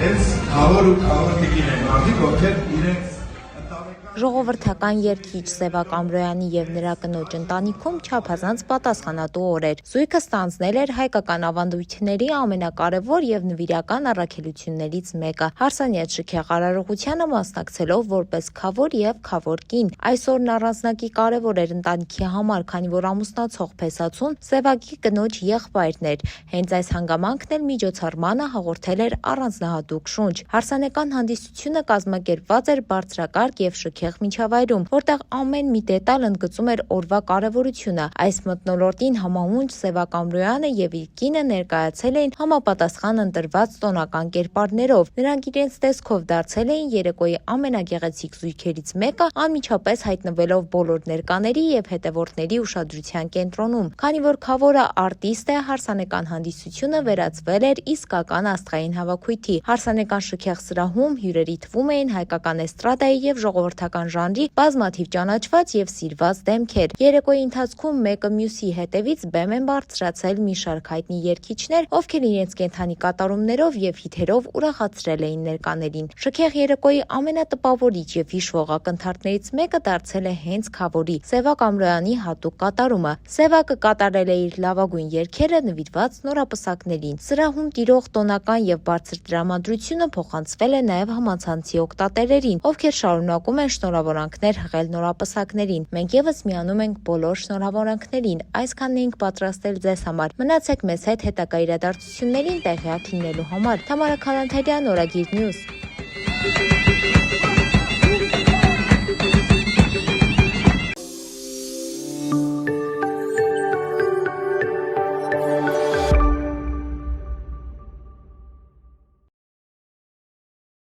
Hence, our thinking and ովքեր Ժողովրդական երգիչ Սևակ Ամրոյանի եւ նրա կնոջ ընտանիքում չափազանց պատասխանատու օր էր։ Զույգը ստանձնել էր հայկական ավանդույթների ամենակարևոր եւ նվիրական առաքելություններից մեկը։ Հարսանյաց շքեղ արարողությանը մասնակցելով որպես քավոր եւ քավոր կին։ Այսօրն առանձնակի կարևոր էր ընտանիքի համար, քանի որ ամուսնացող փեսացուն Սևակի կնոջ եղբայրն էր։ Հենց այս հանգամանքն էլ միջոցառմանը հաղորդել էր առանձնահատուկ շունչ։ Հարսանեկան հանդիսությունը կազմակերպված էր բարձրակարգ եւ շքեղ միջավայրում, որտեղ ամեն մի դետալ ընդգծում էր օրվա կարևորությունը։ Այս մթնոլորտին համահունչ Սևակ Ամրոյանը եւ իր կինը ներկայացել էին համապատասխան ընտրված տոնական կերպարներով։ Նրանք իրենց տեսքով դարձել էին երեկոյի ամենագեղեցիկ զույգերից մեկը, անմիջապես հայտնվելով բոլոր ներկաների եւ հետևորդների ուշադրության կենտրոնում։ Քանի որ քավորը արտիստ է, հարսանեկան հանդիսությունը վերածվել էր իսկական աստղային հավաքույթի։ Հարսանեկան շքեղ սրահում հյուրերի թվում էին հայկական էստրադայի եւ ժողովրդական ժանրի բազմաթիվ ճանաչված եւ սիրված դեմքեր։ Երեկոյի ընթացքում մեկը մյուսի հետևից բեմ են բարձրացել մի շարք հայտնի երգիչներ, ովքեր իրենց կենդանի կատարումներով եւ հիթերով ուրախացրել էին ներկաներին։ Շքեղ երեկոյի ամենատպավորիչ եւ հիշվող ակնթարթներից մեկը դարձել է հենց քավորի Սևակ Ամրոյանի հատուկ կատարումը։ Սևակը կատարել է իր լավագույն երգերը նվիրված նորապսակներին։ Սրահում տիրող տոնական եւ բարձր տրամադրությունը փոխանցվել է նաեւ համացանցի օգտատերերին, ովքեր շարունակում են շնորհավորանքներ հղել նորապսակներին։ Մենք եւս միանում ենք բոլոր շնորհավորանքներին։ Այսքանն էինք պատրաստել ձեզ համար։ Մնացեք մեզ հետ հետագա իրադարձություններին տեղյակ լինելու համար։ Թամարա Քալանթարյան, Օրագիր Նյուզ։